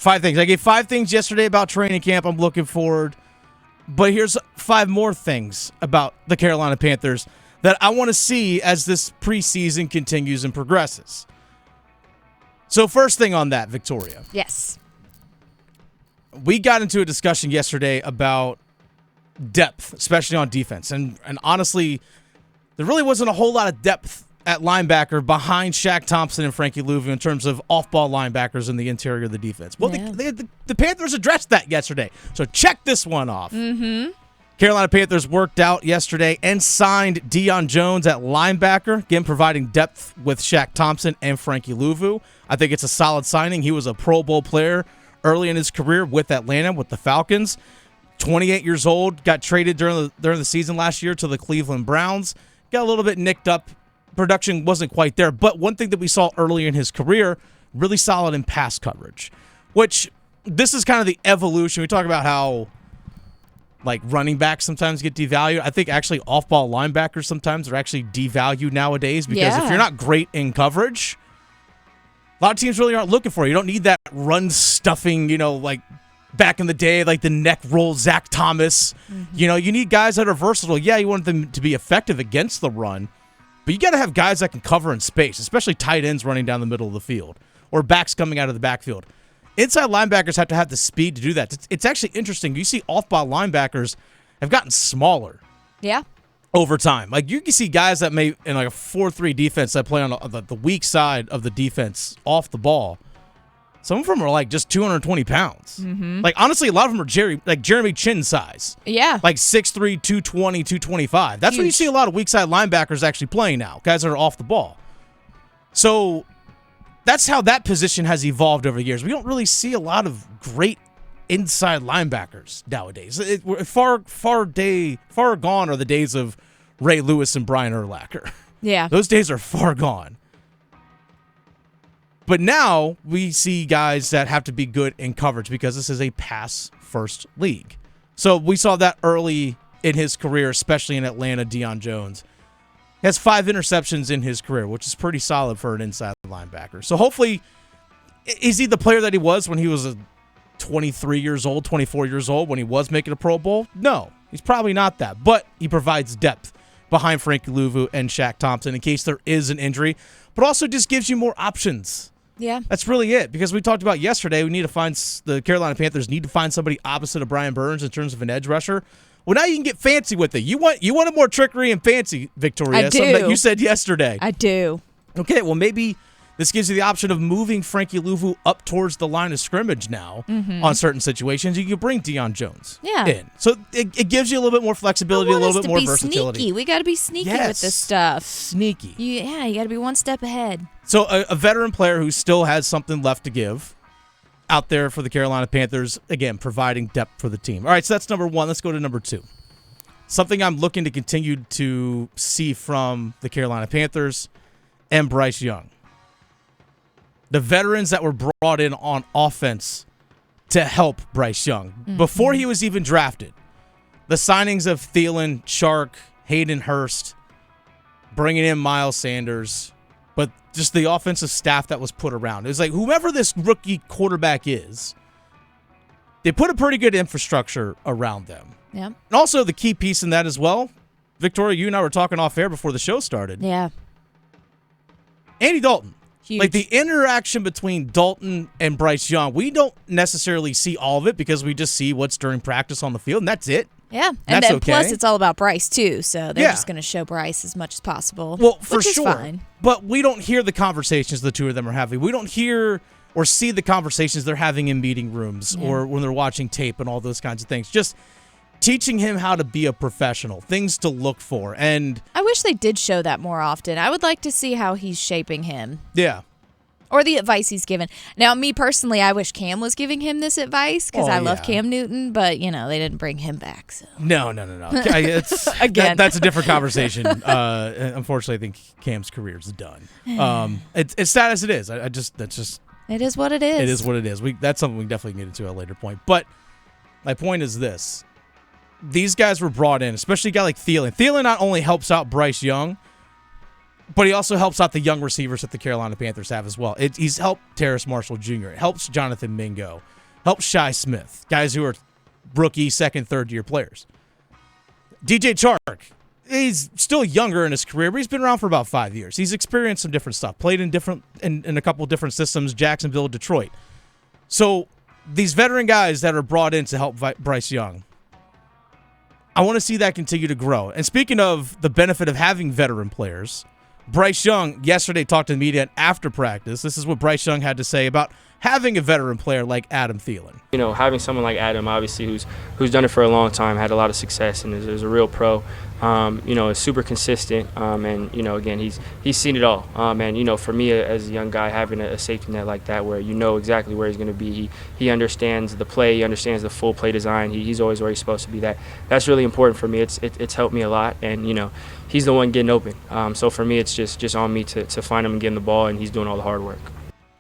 5 things. I gave 5 things yesterday about training camp. I'm looking forward. But here's 5 more things about the Carolina Panthers that I want to see as this preseason continues and progresses. So first thing on that, Victoria. Yes. We got into a discussion yesterday about depth, especially on defense. And honestly, there really wasn't a whole lot of depth at linebacker behind Shaq Thompson and Frankie Louvu in terms of off-ball linebackers in the interior of the defense. Well, the Panthers addressed that yesterday. So check this one off. Carolina Panthers worked out yesterday and signed Deion Jones at linebacker, again providing depth with Shaq Thompson and Frankie Louvu. I think it's a solid signing. He was a Pro Bowl player early in his career with Atlanta, with the Falcons. 28 years old, got traded during the season last year to the Cleveland Browns. Got a little bit nicked up. Production wasn't quite there. But one thing that we saw earlier in his career, really solid in pass coverage, which this is kind of the evolution. We talk about how like running backs sometimes get devalued. I think actually off-ball linebackers sometimes are actually devalued nowadays because if you're not great in coverage, a lot of teams really aren't looking for you. You don't need that run stuffing, like back in the day, like the neck roll Zach Thomas. You need guys that are versatile. Yeah, you want them to be effective against the run, but you got to have guys that can cover in space, especially tight ends running down the middle of the field or backs coming out of the backfield. Inside linebackers have to have the speed to do that. It's actually interesting. You see off-ball linebackers have gotten smaller. Yeah. Over time. Like you can see guys that may, in like a 4-3 defense that play on the weak side of the defense off the ball. Some of them are like just 220 pounds. Like honestly, a lot of them are Jeremy Chin size. Yeah. Like 6'3", 220, 225. That's when you see a lot of weak side linebackers actually playing now. Guys that are off the ball. So that's how that position has evolved over the years. We don't really see a lot of great inside linebackers nowadays. Far gone are the days of Ray Lewis and Brian Urlacher. Yeah. Those days are far gone. But now we see guys that have to be good in coverage because this is a pass-first league. So we saw that early in his career, especially in Atlanta, Deion Jones. He has 5 interceptions in his career, which is pretty solid for an inside linebacker. So hopefully, is he the player that he was when he was 23 years old, 24 years old, when he was making a Pro Bowl? No, he's probably not that. But he provides depth behind Frankie Louvu and Shaq Thompson in case there is an injury, but also just gives you more options. Yeah. That's really it, because we talked about yesterday, the Carolina Panthers need to find somebody opposite of Brian Burns in terms of an edge rusher. Well, now you can get fancy with it. You wanted more trickery and fancy, Victoria. I do. Something that you said yesterday. I do. Okay, well, maybe this gives you the option of moving Frankie Louvu up towards the line of scrimmage now on certain situations. You can bring Deion Jones in. So it gives you a little bit more flexibility, a little bit more versatility. Sneaky. We got to be sneaky with this stuff. Sneaky. You got to be one step ahead. So a veteran player who still has something left to give out there for the Carolina Panthers, again, providing depth for the team. All right, so that's number 1. Let's go to number 2. Something I'm looking to continue to see from the Carolina Panthers and Bryce Young. The veterans that were brought in on offense to help Bryce Young before he was even drafted. The signings of Thielen, Chark, Hayden Hurst, bringing in Miles Sanders, but just the offensive staff that was put around. It was like whoever this rookie quarterback is, they put a pretty good infrastructure around them. Yeah. And also the key piece in that as well, Victoria, you and I were talking off air before the show started. Yeah. Andy Dalton. Huge. Like the interaction between Dalton and Bryce Young, we don't necessarily see all of it because we just see what's during practice on the field, and that's it. Yeah, and that's then okay. Plus it's all about Bryce too, so they're just going to show Bryce as much as possible. Well, for which is sure. Fine. But we don't hear the conversations the two of them are having. We don't hear or see the conversations they're having in meeting rooms or when they're watching tape and all those kinds of things. Just teaching him how to be a professional, things to look for. And I wish they did show that more often. I would like to see how he's shaping him. Yeah. Or the advice he's given. Now, me personally, I wish Cam was giving him this advice because I love Cam Newton, but, they didn't bring him back. So. No. It's, Again. That's a different conversation. Unfortunately, I think Cam's career is done. It's sad as it is. It is what it is. It is what it is. That's something we definitely can get into at a later point. But my point is this. These guys were brought in, especially a guy like Thielen. Thielen not only helps out Bryce Young, But he also helps out the young receivers that the Carolina Panthers have as well. He's helped Terrace Marshall Jr. It helps Jonathan Mingo. Helps Shi Smith. Guys who are rookie, second, third-year players. DJ Chark, he's still younger in his career, but he's been around for about 5 years. He's experienced some different stuff. Played in a couple different systems, Jacksonville, Detroit. So these veteran guys that are brought in to help Bryce Young, I want to see that continue to grow. And speaking of the benefit of having veteran players, Bryce Young yesterday talked to the media after practice. This is what Bryce Young had to say about having a veteran player like Adam Thielen. You know, having someone like Adam, obviously, who's done it for a long time, had a lot of success, and is a real pro. You know, is super consistent, and you know, again, he's seen it all. And you know, for me as a young guy, having a safety net like that, where you know exactly where he's going to be, he understands the play, he understands the full play design. He's always where he's supposed to be. That's really important for me. It's helped me a lot, and you know, he's the one getting open. So for me, it's just on me to find him and get him the ball, and he's doing all the hard work.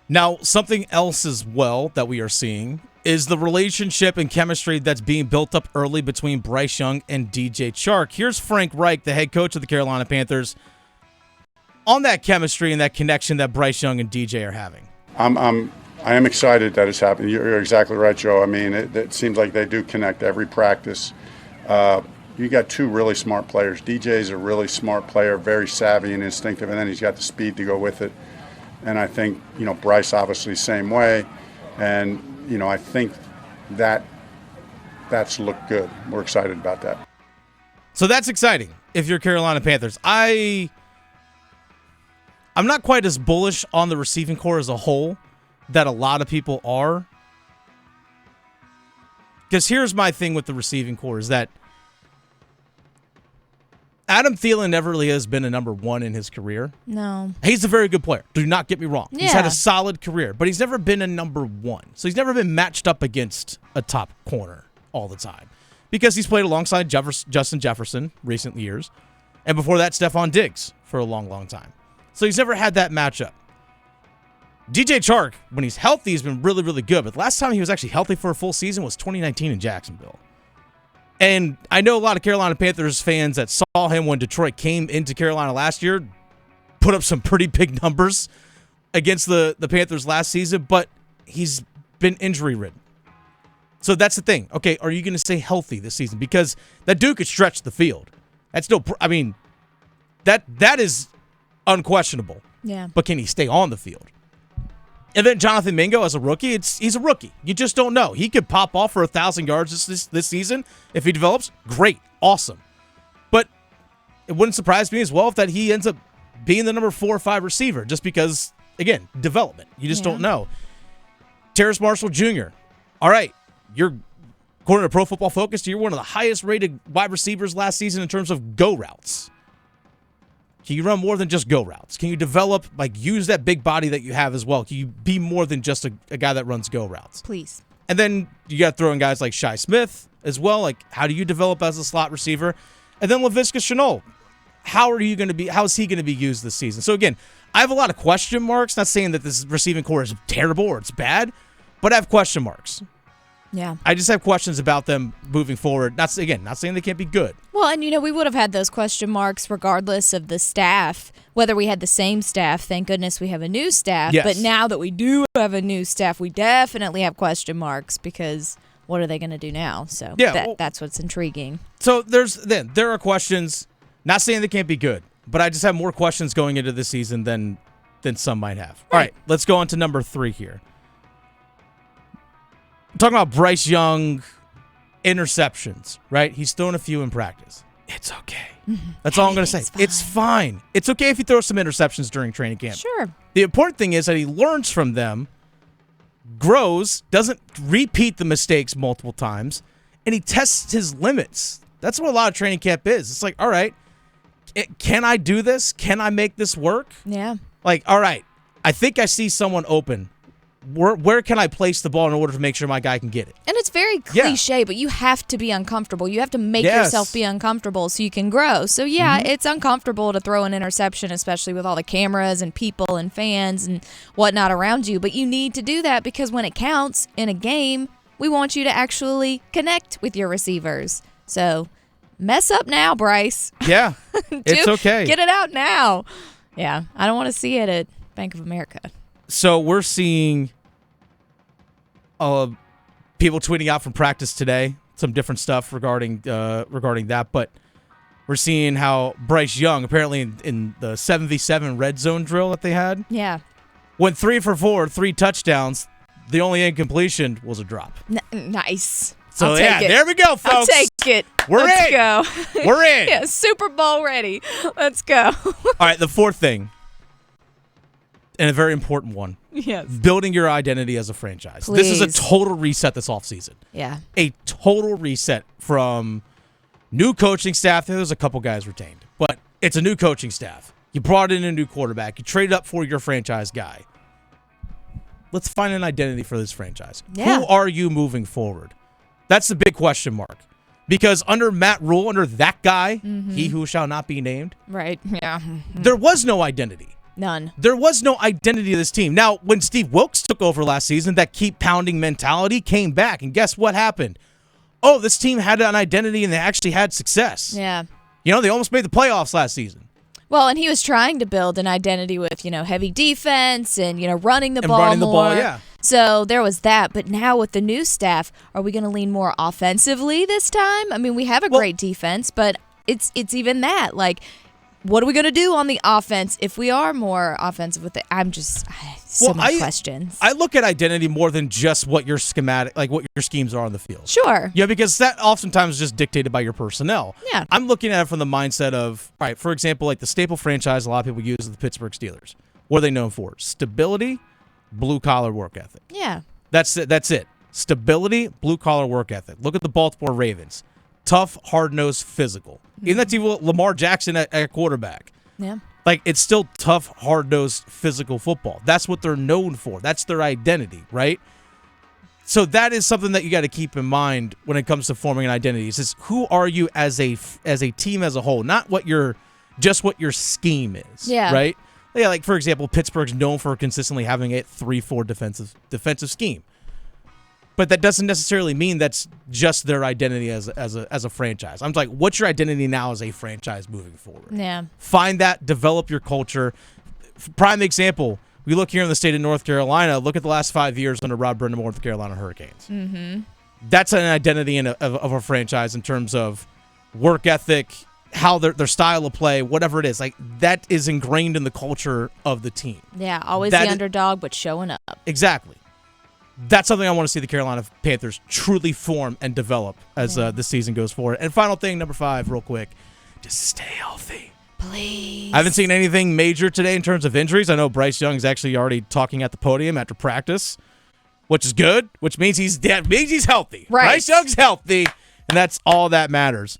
Now, something else as well that we are seeing is the relationship and chemistry that's being built up early between Bryce Young and DJ Chark. Here's Frank Reich, the head coach of the Carolina Panthers, on that chemistry and that connection that Bryce Young and DJ are having. I am excited that it's happening. You're exactly right, Joe. I mean, it seems like they do connect every practice. You got two really smart players. DJ's a really smart player, very savvy and instinctive, and then he's got the speed to go with it. And I think, you know, Bryce obviously same way. And, you know, I think that's looked good. We're excited about that. So that's exciting if you're Carolina Panthers. I'm not quite as bullish on the receiving core as a whole that a lot of people are. Because here's my thing with the receiving core is that Adam Thielen never really has been a number one in his career. No. He's a very good player. Do not get me wrong. Yeah. He's had a solid career, but he's never been a number one. So he's never been matched up against a top corner all the time because he's played alongside Justin Jefferson recent years, and before that, Stephon Diggs for a long, long time. So he's never had that matchup. DJ Chark, when he's healthy, he's been really, really good, but the last time he was actually healthy for a full season was 2019 in Jacksonville. And I know a lot of Carolina Panthers fans that saw him when Detroit came into Carolina last year put up some pretty big numbers against the Panthers last season, but he's been injury-ridden. So that's the thing. Okay, are you going to stay healthy this season? Because that dude could stretch the field. That's no, I mean, that is unquestionable. Yeah. But can he stay on the field? And then Jonathan Mingo as a rookie, he's a rookie. You just don't know. He could pop off for 1,000 yards this season. If he develops, great, awesome. But it wouldn't surprise me as well if that he ends up being the number 4 or 5 receiver just because, again, development. You just don't know. Terrace Marshall Jr., all right, you're, according to Pro Football Focus, you're one of the highest rated wide receivers last season in terms of go routes. Can you run more than just go routes? Can you develop, use that big body that you have as well? Can you be more than just a guy that runs go routes? Please. And then you got to throw in guys like Shi Smith as well. How do you develop as a slot receiver? And then Laviska Shenault. How is he going to be used this season? So again, I have a lot of question marks. Not saying that this receiving core is terrible or it's bad, but I have question marks. Yeah. I just have questions about them moving forward. Not saying they can't be good. Well, and we would have had those question marks regardless of the staff, whether we had the same staff. Thank goodness we have a new staff. Yes. But now that we do have a new staff, we definitely have question marks because what are they going to do now? So that's what's intriguing. So there are questions. Not saying they can't be good, but I just have more questions going into this season than some might have. All right, let's go on to number 3 here. I'm talking about Bryce Young interceptions, right? He's thrown a few in practice. It's okay. That's all I'm going to say. It's fine. It's okay if he throws some interceptions during training camp. Sure. The important thing is that he learns from them, grows, doesn't repeat the mistakes multiple times, and he tests his limits. That's what a lot of training camp is. It's like, all right, can I do this? Can I make this work? Yeah. All right, I think I see someone open. Where can I place the ball in order to make sure my guy can get it? And it's very cliche, but you have to be uncomfortable. You have to make yourself be uncomfortable so you can grow. So, it's uncomfortable to throw an interception, especially with all the cameras and people and fans and whatnot around you. But you need to do that because when it counts in a game, we want you to actually connect with your receivers. So, mess up now, Bryce. Yeah, it's okay. Get it out now. Yeah, I don't want to see it at Bank of America. So we're seeing people tweeting out from practice today, some different stuff regarding that, but we're seeing how Bryce Young, apparently in the 7v7 red zone drill that they had, went 3 for 4, 3 touchdowns. The only incompletion was a drop. Nice. So, there we go, folks. I'll take it. Let's go. We're in. Yeah, Super Bowl ready. Let's go. All right, the fourth thing, and a very important one. Yes. Building your identity as a franchise. Please. This is a total reset this offseason. Yeah. A total reset from new coaching staff. There's a couple guys retained, but it's a new coaching staff. You brought in a new quarterback. You traded up for your franchise guy. Let's find an identity for this franchise. Yeah. Who are you moving forward? That's the big question mark. Because under Matt Rule, under that guy, he who shall not be named, right? Yeah. There was no identity. None. There was no identity of this team. Now, when Steve Wilkes took over last season, that keep pounding mentality came back. And guess what happened? Oh, this team had an identity and they actually had success. Yeah. You know, they almost made the playoffs last season. Well, and he was trying to build an identity with, heavy defense and, running the ball more. Running the ball, yeah. So there was that. But now with the new staff, are we going to lean more offensively this time? I mean, we have a great defense, but it's even that. Like, what are we going to do on the offense if we are more offensive with it? Many questions. I look at identity more than just what your schematic, like what your schemes are on the field. Sure. Yeah, because that oftentimes is just dictated by your personnel. Yeah. I'm looking at it from the mindset of, all right, for example, like the staple franchise a lot of people use is the Pittsburgh Steelers. What are they known for? Stability, blue-collar work ethic. Yeah. That's it. Stability, blue-collar work ethic. Look at the Baltimore Ravens. Tough, hard-nosed, physical. Even that's even Lamar Jackson at quarterback. Yeah. Like, it's still tough, hard-nosed, physical football. That's what they're known for. That's their identity, right? So that is something that you got to keep in mind when it comes to forming an identity. It's just, who are you as a team as a whole, not what your scheme is, right? Yeah, like, for example, Pittsburgh's known for consistently having a 3-4 defensive scheme. But that doesn't necessarily mean that's just their identity as a franchise. I'm like, what's your identity now as a franchise moving forward? Yeah. Find that, develop your culture. Prime example, we look here in the state of North Carolina, look at the last 5 years under Rob Brindamore with the Carolina Hurricanes. Mm-hmm. That's an identity of a franchise in terms of work ethic, how their style of play, whatever it is. Like, that is ingrained in the culture of the team. Yeah, always the underdog, but showing up. Exactly. That's something I want to see the Carolina Panthers truly form and develop as this season goes forward. And final thing, number 5, real quick, just stay healthy. Please. I haven't seen anything major today in terms of injuries. I know Bryce Young's actually already talking at the podium after practice, which is good, which means he's healthy. Right. Bryce Young's healthy, and that's all that matters.